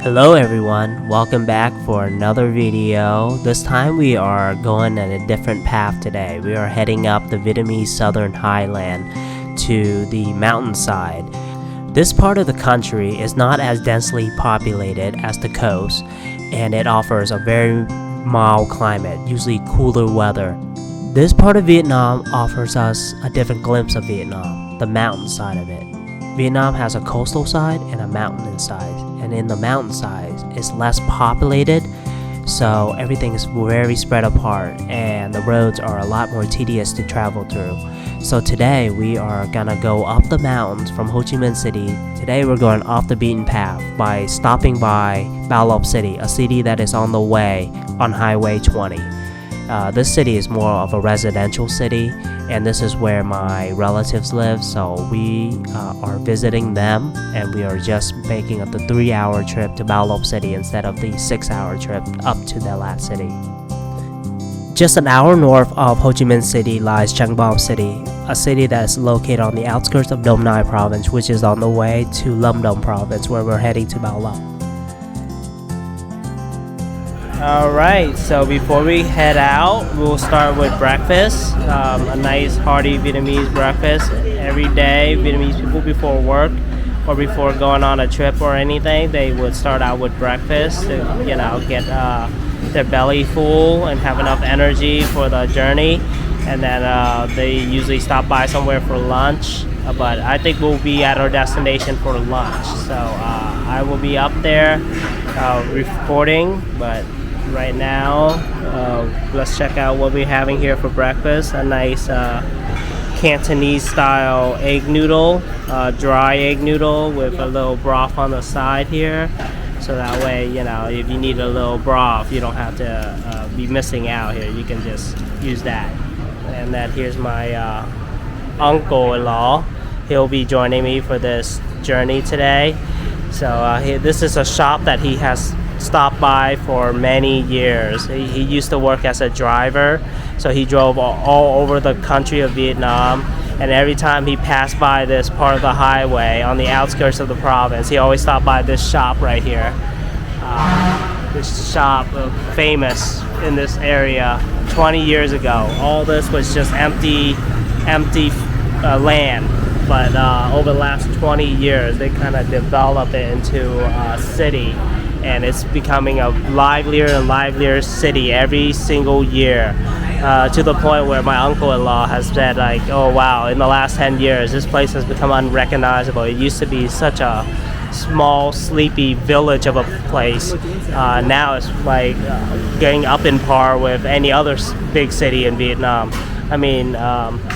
Hello everyone, welcome back for another video. This time we are going on a different path today. We are heading up the Vietnamese southern highland to the mountainside. This part of the country is not as densely populated as the coast, and it offers a very mild climate, usually cooler weather. This part of Vietnam offers us a different glimpse of Vietnam, the mountain side of it. Vietnam has a coastal side and a mountain side, and in the mountain side it's less populated, so everything is very spread apart and the roads are a lot more tedious to travel through. So today we are gonna go up the mountains from Ho Chi Minh City. Today we're going off the beaten path by stopping by Bao Loc City, a city that is on the way on Highway 20. This city is more of a residential city, and this is where my relatives live, so we are visiting them, and we are just making the 3-hour trip to Bao Loc City instead of the 6-hour trip up to that City. Just an hour north of Ho Chi Minh City lies Trang Bao City, a city that is located on the outskirts of Dom Nai province, which is on the way to Lâm Đồng province, where we're heading to Bao Loc. Alright, so before we head out, we'll start with breakfast. A nice hearty Vietnamese breakfast. Every day, Vietnamese people before work or before going on a trip or anything, they would start out with breakfast to, get their belly full and have enough energy for the journey. And then they usually stop by somewhere for lunch. But I think we'll be at our destination for lunch. So I will be up there reporting, but right now let's check out what we're having here for breakfast. A nice Cantonese style egg noodle, dry egg noodle with a little broth on the side here, so that way if you need a little broth you don't have to be missing out here. You can just use that. And then here's my uncle-in-law. He'll be joining me for this journey today. So this is a shop that he has stopped by for many years. He used to work as a driver, so he drove all over the country of Vietnam, and every time he passed by this part of the highway on the outskirts of the province, he always stopped by this shop right here. This shop famous in this area 20 years ago. All this was just empty land, but over the last 20 years they kind of developed it into a city, and it's becoming a livelier and livelier city every single year, to the point where my uncle-in-law has said, like, oh wow, in the last 10 years this place has become unrecognizable. It used to be such a small sleepy village of a place. Now it's like getting up in par with any other big city in Vietnam.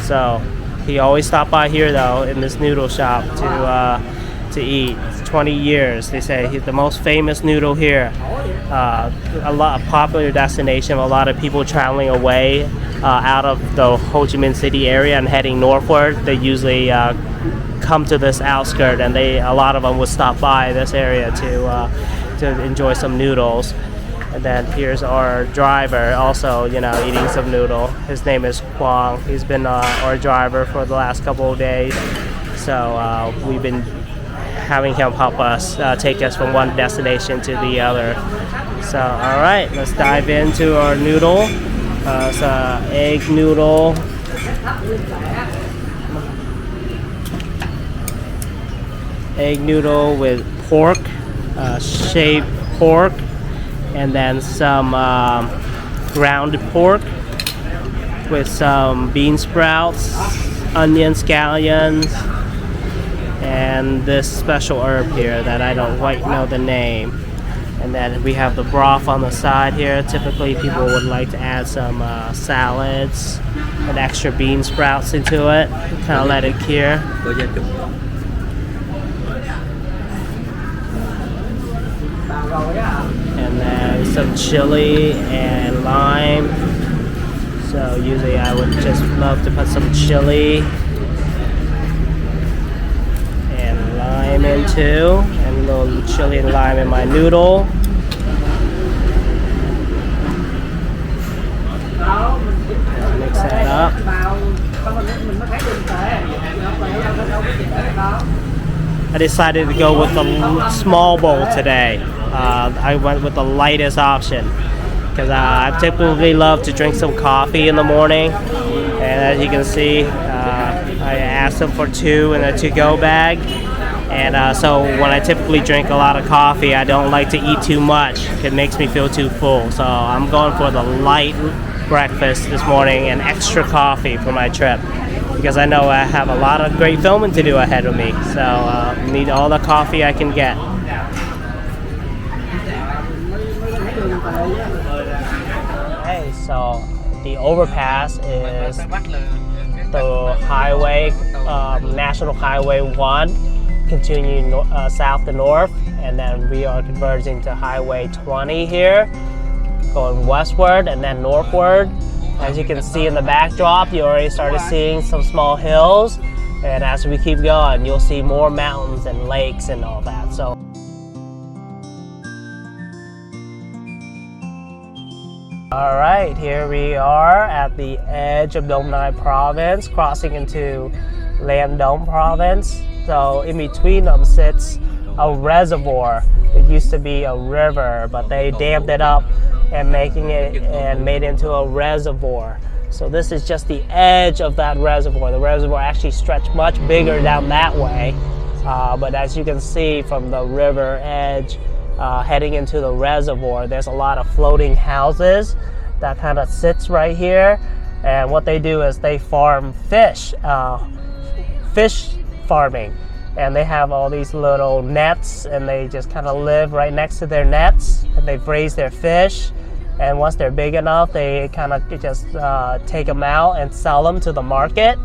So he always stopped by here though in this noodle shop to eat. It's 20 years. They say he's the most famous noodle here. A popular destination. A lot of people traveling away out of the Ho Chi Minh City area and heading northward. They usually come to this outskirt, and a lot of them would stop by this area to enjoy some noodles. And then here's our driver, also eating some noodle. His name is Quang. He's been our driver for the last couple of days, so we've been having him help us take us from one destination to the other. So alright, let's dive into our noodle. It's an egg noodle. Egg noodle with pork, shaved pork, and then some ground pork with some bean sprouts, onions, scallions, and this special herb here that I don't quite know the name. And then we have the broth on the side here. Typically people would like to add some salads and extra bean sprouts into it, kind of let it cure. And then some chili and lime. So usually I would just love to put some chili and lime in too, and a little chili and lime in my noodle. Mix that up. I decided to go with the small bowl today. I went with the lightest option because I typically love to drink some coffee in the morning, and as you can see, I asked them for 2 in a to-go bag. And so when I typically drink a lot of coffee, I don't like to eat too much. It makes me feel too full. So I'm going for the light breakfast this morning and extra coffee for my trip, because I know I have a lot of great filming to do ahead of me. So need all the coffee I can get. Hey, so the overpass is the highway, National Highway 1. Continuing south to north, and then we are converging to Highway 20 here, going westward and then northward. As you can see in the backdrop, you already started seeing some small hills, and as we keep going, you'll see more mountains and lakes and all that. So all right, here we are at the edge of Dong Nai province, crossing into Lan Dong province. So in between them sits a reservoir. It used to be a river, but they dammed it up and made it into a reservoir. So this is just the edge of that reservoir. The reservoir actually stretched much bigger down that way, but as you can see from the river edge heading into the reservoir, there's a lot of floating houses that kind of sits right here. And what they do is they farm fish farming, and they have all these little nets, and they just kind of live right next to their nets, and they've raised their fish, and once they're big enough, they kind of just take them out and sell them to the market.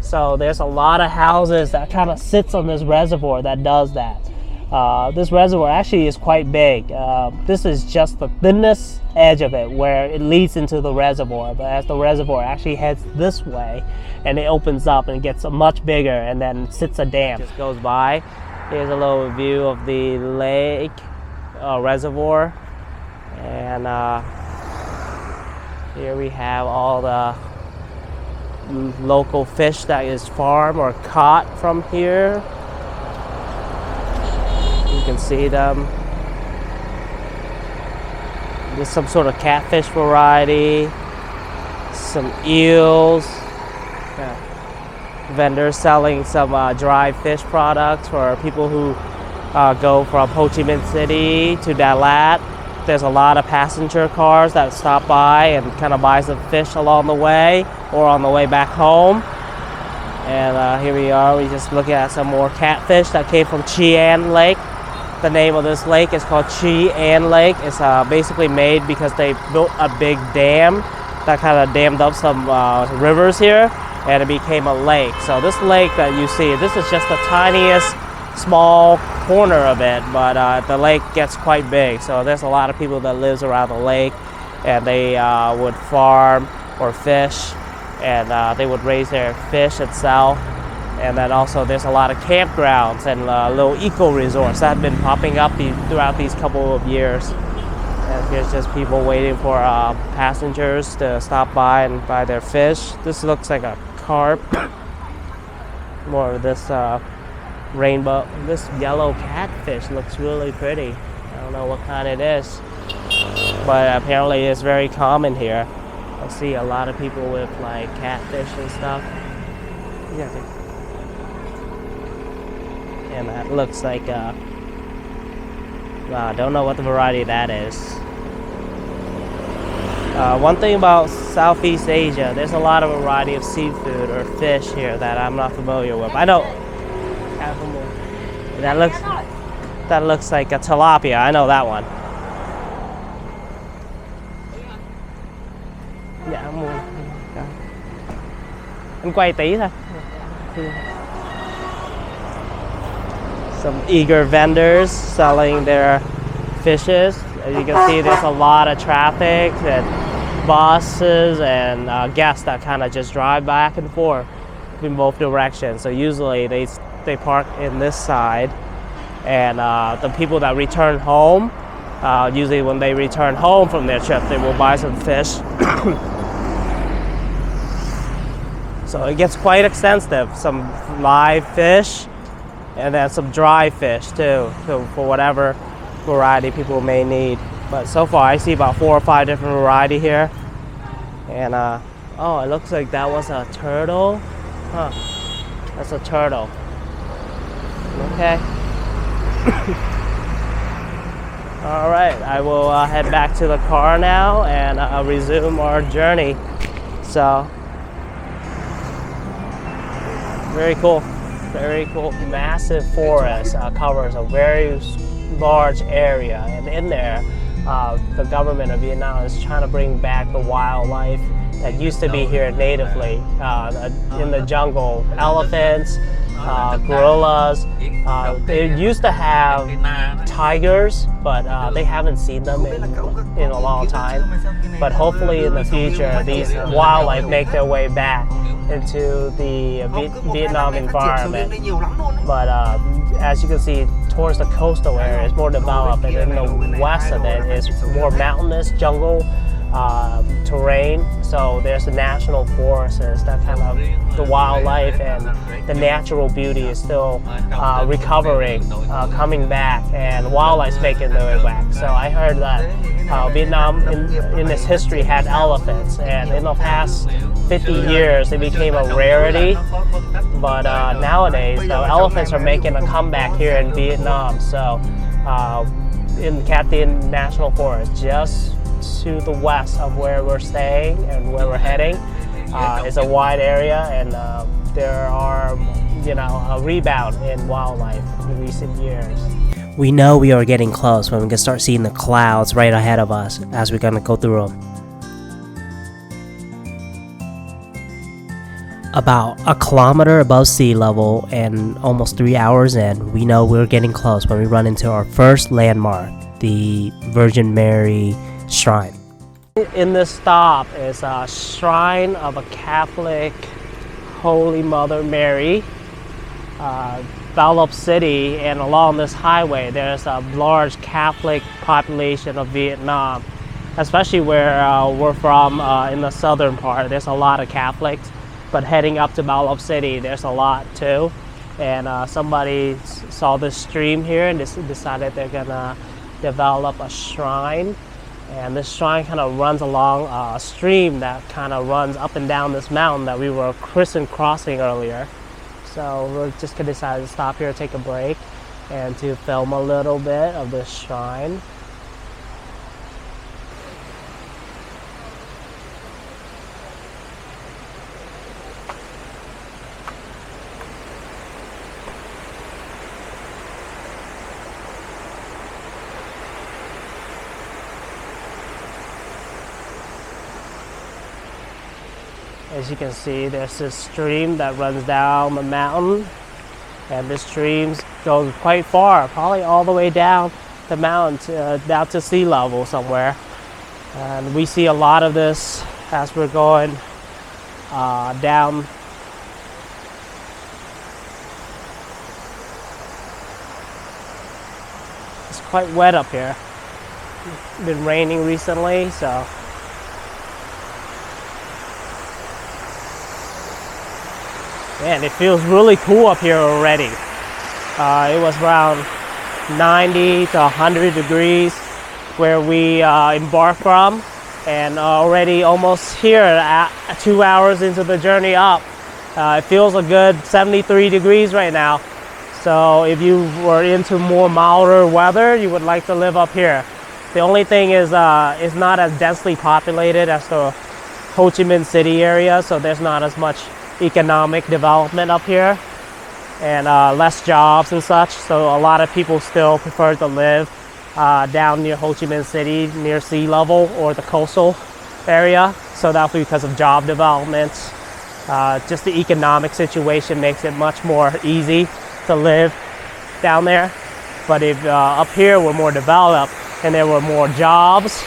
So there's a lot of houses that kind of sits on this reservoir that does that. This reservoir actually is quite big. This is just the thinnest edge of it where it leads into the reservoir, but as the reservoir actually heads this way and it opens up and it gets much bigger, and then sits a dam. Just goes by. Here's a little view of the lake reservoir, and here we have all the local fish that is farmed or caught from here. You can see them. There's some sort of catfish variety, some eels, vendors selling some dry fish products for people who go from Ho Chi Minh City to Dalat. There's a lot of passenger cars that stop by and kind of buy some fish along the way or on the way back home. And here we are, we just looking at some more catfish that came from Chi An Lake. The name of this lake is called Chi An Lake. It's basically made because they built a big dam that kind of dammed up some rivers here, and it became a lake. So this lake that you see, this is just the tiniest small corner of it, but the lake gets quite big. So there's a lot of people that lives around the lake, and they would farm or fish, and they would raise their fish and sell. And then also there's a lot of campgrounds and little eco resorts that have been popping up throughout these couple of years. And here's just people waiting for passengers to stop by and buy their fish. This looks like a carp. More of this rainbow. This yellow catfish looks really pretty. I don't know what kind it is, but apparently it's very common here. I see a lot of people with like catfish and stuff. Yeah. And that looks like wow, I don't know what the variety that is. One thing about Southeast Asia, there's a lot of variety of seafood or fish here that I'm not familiar with. I know that looks like a tilapia. I know that one. Dạ em mua. Em quay tí thôi. Some eager vendors selling their fishes. As you can see, there's a lot of traffic and buses and guests that kind of just drive back and forth in both directions. So usually they park in this side, and the people that return home, usually when they return home from their trip, they will buy some fish. So it gets quite extensive. Some live fish, and then some dry fish too, so for whatever variety people may need. But so far I see about 4 or 5 different variety here. And oh, it looks like that was a turtle. Huh, that's a turtle. Okay. All right, I will head back to the car now and resume our journey. So, very cool, very cool. Massive forest covers a very large area, and in there, the government of Vietnam is trying to bring back the wildlife that used to be here natively in the jungle. Elephants, gorillas. They used to have tigers, but they haven't seen them in a long time. But hopefully in the future, these wildlife make their way back into the Vietnam environment. But as you can see, towards the coastal area is more developed, and in the west of it is more mountainous jungle terrain. So there's the national forests, that kind of the wildlife and the natural beauty is still recovering, coming back, and wildlife's making their way back. So I heard that Vietnam in its history had elephants, and in the past 50 years it became a rarity. But nowadays the elephants are making a comeback here in Vietnam. So in Cat Tien National Forest, just to the west of where we're staying and where we're heading, is a wide area, and there are, a rebound in wildlife in recent years. We know we are getting close when we can start seeing the clouds right ahead of us as we're gonna go through them. About a kilometer above sea level and almost 3 hours in, we know we're getting close when we run into our first landmark, the Virgin Mary Shrine. In this stop is a shrine of a Catholic Holy Mother Mary, Bao Loc City, and along this highway there's a large Catholic population of Vietnam, especially where we're from in the southern part. There's a lot of Catholics, but heading up to Bao Loc City there's a lot too. And somebody saw this stream here and decided they're gonna develop a shrine. And this shrine kind of runs along a stream that kind of runs up and down this mountain that we were crossing earlier. So we're just gonna decide to stop here, take a break, and to film a little bit of this shrine. As you can see, there's this stream that runs down the mountain, and this stream goes quite far, probably all the way down the mountain, down to sea level somewhere. And we see a lot of this as we're going down. It's quite wet up here. It's been raining recently, so. Man, it feels really cool up here already. It was around 90 to 100 degrees where we embarked from, and already almost here at 2 hours into the journey up. It feels a good 73 degrees right now. So if you were into more milder weather, you would like to live up here. The only thing is it's not as densely populated as the Ho Chi Minh City area, so there's not as much economic development up here, and less jobs and such. So a lot of people still prefer to live down near Ho Chi Minh City, near sea level or the coastal area. So that's because of job developments. Just the economic situation makes it much more easy to live down there. But if up here we're more developed and there were more jobs,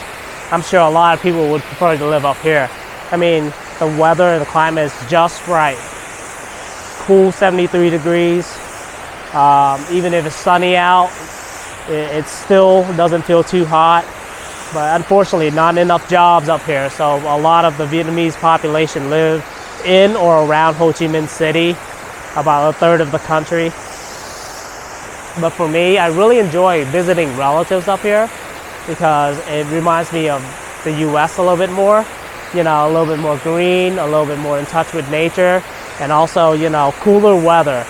I'm sure a lot of people would prefer to live up here. I mean, the weather and the climate is just right. Cool 73 degrees. Even if it's sunny out, it still doesn't feel too hot. But unfortunately, not enough jobs up here. So a lot of the Vietnamese population live in or around Ho Chi Minh City, about a third of the country. But for me, I really enjoy visiting relatives up here because it reminds me of the US a little bit more. You know, a little bit more green, a little bit more in touch with nature, and also, you know, cooler weather.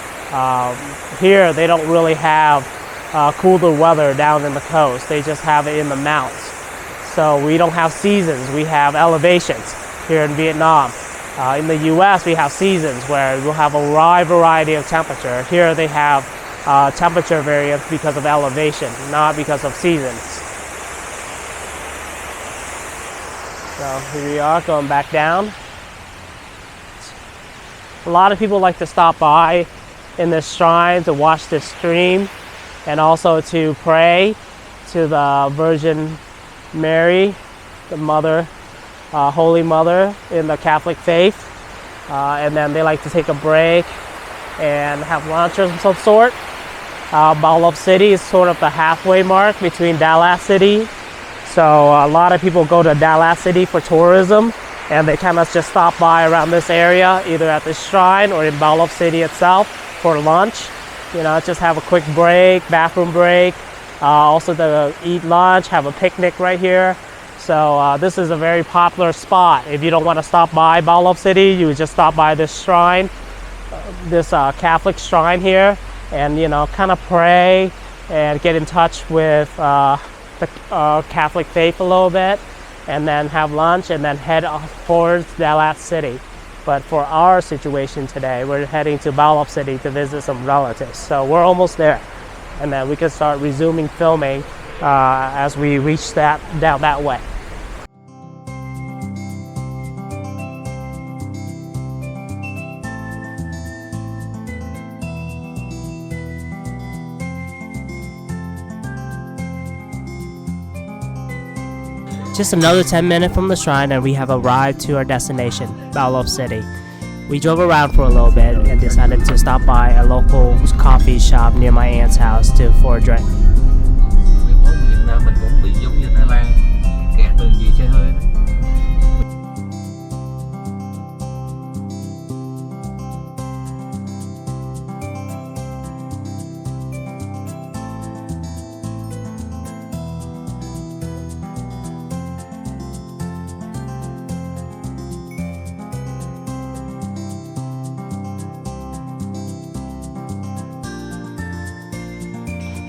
Here, they don't really have cooler weather down in the coast. They just have it in the mountains. So we don't have seasons, we have elevations here in Vietnam. In the US, we have seasons where we'll have a wide variety of temperature. Here they have temperature variance because of elevation, not because of seasons. So here we are going back down. A lot of people like to stop by in this shrine to watch this stream and also to pray to the Virgin Mary, the Mother, Holy Mother in the Catholic faith. And then they like to take a break and have lunch of some sort. Bao Loc City is sort of the halfway mark between Dallas City. So a lot of people go to Dallas City for tourism, and they kind of just stop by around this area, either at the shrine or in Bao Loc City itself for lunch. You know, just have a quick break, bathroom break, also to eat lunch, have a picnic right here. So this is a very popular spot. If you don't want to stop by Bao Loc City, you would just stop by this shrine, this Catholic shrine here, and, you know, kind of pray and get in touch with the Catholic faith a little bit, and then have lunch and then head towards Dallas City. But for our situation today, we're heading to Bao Loc City to visit some relatives. So we're almost there, and then we can start resuming filming as we reach down that way. Just another 10 minutes from the shrine and we have arrived to our destination, Bao Loc City. We drove around for a little bit and decided to stop by a local coffee shop near my aunt's house for a drink. Việt Nam mình cũng bị giống như Thái Lan, kẹt đường gì xe hơi đó.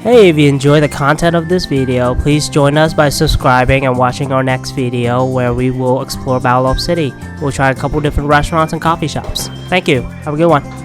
Hey, if you enjoy the content of this video, please join us by subscribing and watching our next video where we will explore Bao Loc City. We'll try a couple different restaurants and coffee shops. Thank you. Have a good one.